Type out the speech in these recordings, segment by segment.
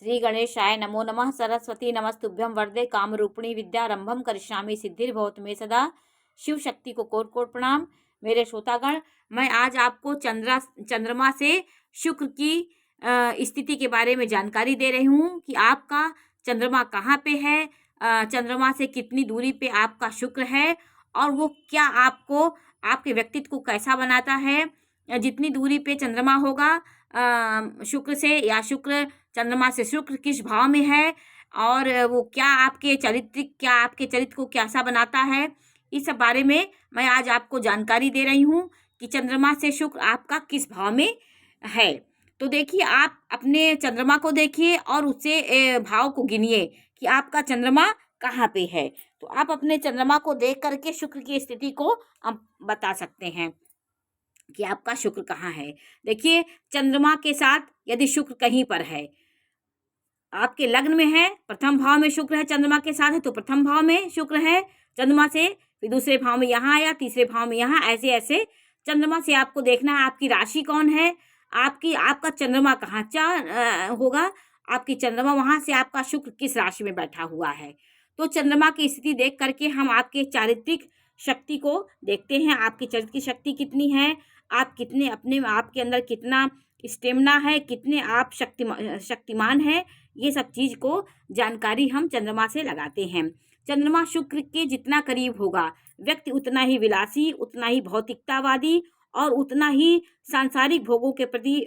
श्री गणेशाय नमो नमः। सरस्वती नमस्तुभ्यं वरदे कामरूपिणी विद्यारंभम करिष्यामि सिद्धिर्भवतु मे सदा। शिव शक्ति को कोटि कोटि प्रणाम। मेरे श्रोतागण, मैं आज आपको चंद्रमा से शुक्र की स्थिति के बारे में जानकारी दे रही हूँ कि आपका चंद्रमा कहाँ पे है, चंद्रमा से कितनी दूरी पे आपका शुक्र है और वो क्या आपको, आपके व्यक्तित्व को कैसा बनाता है। जितनी दूरी पे चंद्रमा होगा शुक्र से, या शुक्र चंद्रमा से शुक्र किस भाव में है और वो क्या आपके चरित्र को कैसा बनाता है, इस सब बारे में मैं आज आपको जानकारी दे रही हूँ कि चंद्रमा से शुक्र आपका किस भाव में है। तो देखिए, आप अपने चंद्रमा को देखिए और उससे भाव को गिनिए कि आपका चंद्रमा कहाँ पे है। तो आप अपने चंद्रमा को देख करके शुक्र की स्थिति को आप बता सकते हैं कि आपका शुक्र कहाँ है। देखिए, चंद्रमा के साथ यदि शुक्र कहीं पर है, आपके लग्न में है, प्रथम भाव में शुक्र है, चंद्रमा के साथ है तो प्रथम भाव में शुक्र है चंद्रमा से, फिर दूसरे भाव में यहाँ आया, तीसरे भाव में यहाँ, ऐसे ऐसे चंद्रमा से आपको देखना है आपकी राशि कौन है, आपका चंद्रमा कहाँ होगा, आपकी चंद्रमा वहाँ से आपका शुक्र किस राशि में बैठा हुआ है। तो चंद्रमा की स्थिति देख करके हम आपके चारित्रिक शक्ति को देखते हैं, आपकी चरित्र की शक्ति कितनी है, आप कितने अपने आपके अंदर कितना स्टेमिना है, कितने आप शक्तिमान है, ये सब चीज़ को जानकारी हम चंद्रमा से लगाते हैं। चंद्रमा शुक्र के जितना करीब होगा, व्यक्ति उतना ही विलासी, उतना ही भौतिकतावादी और उतना ही सांसारिक भोगों के प्रति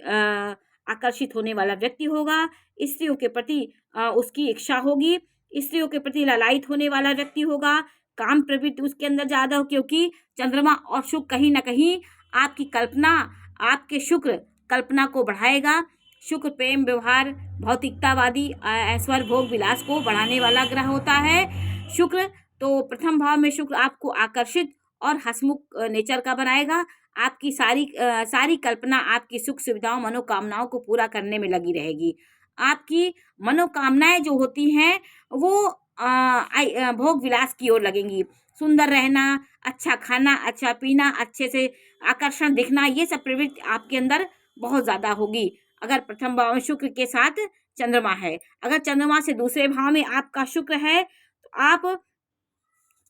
आकर्षित होने वाला व्यक्ति होगा। स्त्रियों के प्रति उसकी इच्छा होगी, स्त्रियों के प्रति लालायित होने वाला व्यक्ति होगा, काम प्रवृत्ति उसके अंदर ज़्यादा हो, क्योंकि चंद्रमा और शुक्र कहीं ना कहीं आपकी कल्पना, आपके शुक्र कल्पना को बढ़ाएगा। शुक्र प्रेम, व्यवहार, भौतिकतावादी, ऐश्वर्य, भोग विलास को बढ़ाने वाला ग्रह होता है शुक्र। तो प्रथम भाव में शुक्र आपको आकर्षित और हंसमुख नेचर का बनाएगा। आपकी सारी कल्पना आपकी सुख सुविधाओं, मनोकामनाओं को पूरा करने में लगी रहेगी। आपकी मनोकामनाएं जो होती हैं वो भोग विलास की ओर लगेंगी। सुंदर रहना, अच्छा खाना, अच्छा पीना, अच्छे से आकर्षण दिखना, ये सब प्रवृत्ति आपके अंदर बहुत ज़्यादा होगी अगर प्रथम भाव में शुक्र के साथ चंद्रमा है। अगर चंद्रमा से दूसरे भाव में आपका शुक्र है तो आप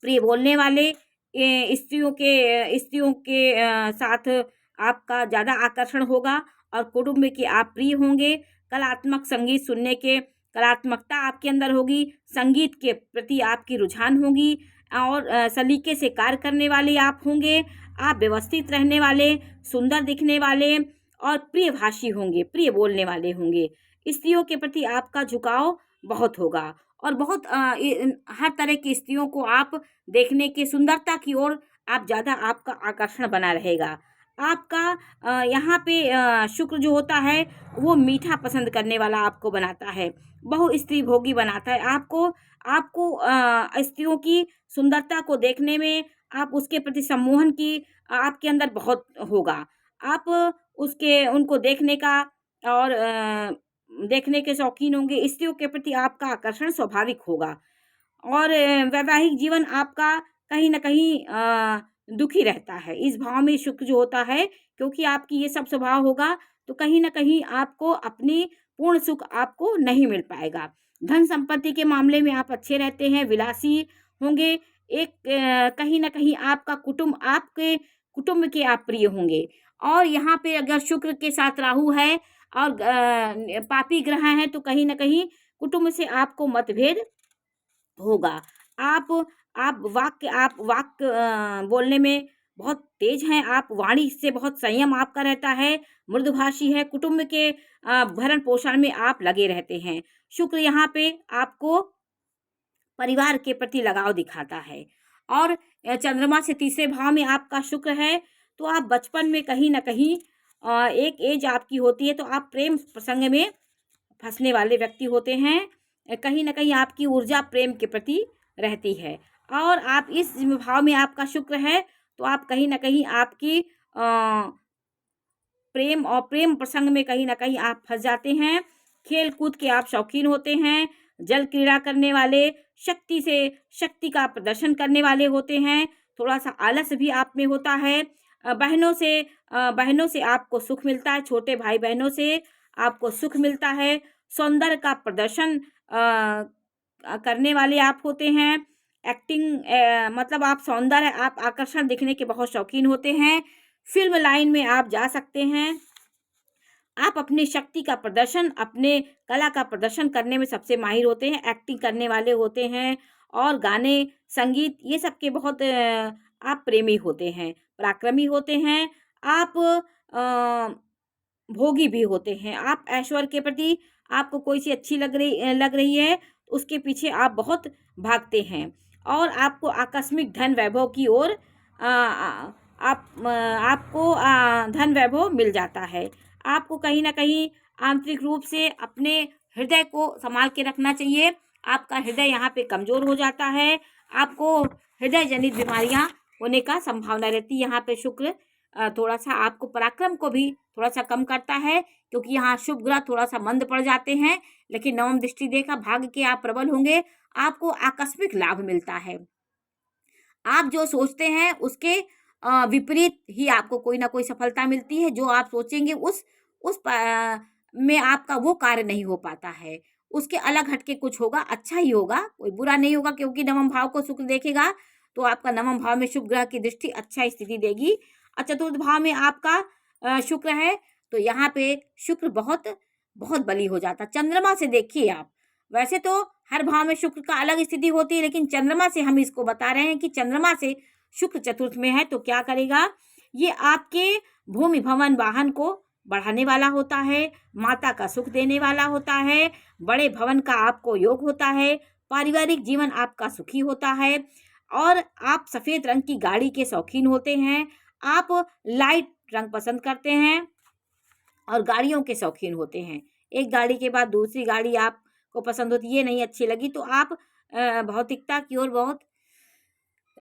प्रिय बोलने वाले, स्त्रियों के साथ आपका ज़्यादा आकर्षण होगा और कुटुंब के आप प्रिय होंगे। कलात्मक संगीत सुनने के कलात्मकता आपके अंदर होगी, संगीत के प्रति आपकी रुझान होगी और सलीके से कार्य करने वाले आप होंगे। आप व्यवस्थित रहने वाले, सुंदर दिखने वाले और प्रियभाषी होंगे, प्रिय बोलने वाले होंगे। स्त्रियों के प्रति आपका झुकाव बहुत होगा और बहुत हर तरह की स्त्रियों को आप देखने की सुंदरता की ओर आप ज़्यादा, आपका आकर्षण बना रहेगा। आपका यहाँ पे शुक्र जो होता है वो मीठा पसंद करने वाला आपको बनाता है, बहु स्त्री भोगी बनाता है आपको स्त्रियों की सुंदरता को देखने में, आप उसके प्रति सम्मोहन की आपके अंदर बहुत होगा। आप उनको देखने का और देखने के शौकीन होंगे। स्त्रियों के प्रति आपका आकर्षण स्वाभाविक होगा और वैवाहिक जीवन आपका कहीं ना कहीं दुखी रहता है। इस भाव में शुक्र जो होता है, क्योंकि आपकी ये सब स्वभाव होगा तो कहीं ना कहीं आपको अपनी पूर्ण सुख आपको नहीं मिल पाएगा। धन संपत्ति के मामले में आप अच्छे रहते हैं, विलासी होंगे। कहीं ना कहीं आपका कुटुंब, आपके कुटुंब के आप प्रिय होंगे। और यहाँ पे अगर शुक्र के साथ राहु है और पापी ग्रह है तो कहीं ना कहीं कुटुंब से आपको मतभेद होगा। आप वाक्य बोलने में बहुत तेज हैं, आप वाणी से बहुत संयम आपका रहता है, मृदुभाषी है, कुटुंब के भरण पोषण में आप लगे रहते हैं। शुक्र यहाँ पे आपको परिवार के प्रति लगाव दिखाता है और चंद्रमा से तीसरे भाव में आपका शुक्र है तो आप बचपन में कहीं ना कहीं एक एज आपकी होती है तो आप प्रेम प्रसंग में फंसने वाले व्यक्ति होते हैं। कहीं ना कहीं आपकी ऊर्जा प्रेम के प्रति रहती है और आप इस भाव में आपका शुक्र है तो आप कहीं ना कहीं आपकी प्रेम प्रसंग में कहीं ना कहीं आप फंस जाते हैं। खेल कूद के आप शौकीन होते हैं, जल क्रीड़ा करने वाले, शक्ति का प्रदर्शन करने वाले होते हैं। थोड़ा सा आलस भी आप में होता है। बहनों से आपको सुख मिलता है, छोटे भाई बहनों से आपको सुख मिलता है। सौंदर्य का प्रदर्शन करने वाले आप होते हैं। एक्टिंग मतलब आप सौंदर्य, आप आकर्षण दिखने के बहुत शौकीन होते हैं। फिल्म लाइन में आप जा सकते हैं। आप अपनी शक्ति का प्रदर्शन, अपने कला का प्रदर्शन करने में सबसे माहिर होते हैं। एक्टिंग करने वाले होते हैं और गाने, संगीत, ये सब के बहुत आप प्रेमी होते हैं, पराक्रमी होते हैं। आप भोगी भी होते हैं। आप ऐश्वर्य के प्रति, आपको कोई सी अच्छी लग रही है तो उसके पीछे आप बहुत भागते हैं और आपको आकस्मिक धन वैभव की ओर आपको धन वैभव मिल जाता है। आपको कहीं ना कहीं आंतरिक रूप से अपने हृदय को संभाल के रखना चाहिए। आपका हृदय यहाँ पे कमज़ोर हो जाता है। आपको हृदय जनित बीमारियाँ होने का संभावना रहती है। यहाँ पे शुक्र थोड़ा सा आपको पराक्रम को भी थोड़ा सा कम करता है, क्योंकि यहाँ शुभ ग्रह थोड़ा सा मंद पड़ जाते हैं। लेकिन नवम दृष्टि देखा, भाग्य के आप प्रबल होंगे। आपको आकस्मिक लाभ मिलता है। आप जो सोचते हैं उसके विपरीत ही आपको कोई ना कोई सफलता मिलती है। जो आप सोचेंगे में आपका वो कार्य नहीं हो पाता है। उसके अलग हटके कुछ होगा, अच्छा ही होगा, कोई बुरा नहीं होगा, क्योंकि नवम भाव को शुक्र देखेगा तो आपका नवम भाव में शुभ ग्रह की दृष्टि अच्छा स्थिति देगी। और चतुर्थ भाव में आपका शुक्र है तो यहाँ पे शुक्र बहुत बहुत बली हो जाता। चंद्रमा से देखिए आप, वैसे तो हर भाव में शुक्र का अलग स्थिति होती है, लेकिन चंद्रमा से हम इसको बता रहे हैं कि चंद्रमा से शुक्र चतुर्थ में है तो क्या करेगा, ये आपके भूमि भवन वाहन को बढ़ाने वाला होता है, माता का सुख देने वाला होता है, बड़े भवन का आपको योग होता है, पारिवारिक जीवन आपका सुखी होता है और आप सफ़ेद रंग की गाड़ी के शौकीन होते हैं। आप लाइट रंग पसंद करते हैं और गाड़ियों के शौकीन होते हैं। एक गाड़ी के बाद दूसरी गाड़ी आपको पसंद होती है, ये नहीं अच्छी लगी तो आप भौतिकता की ओर बहुत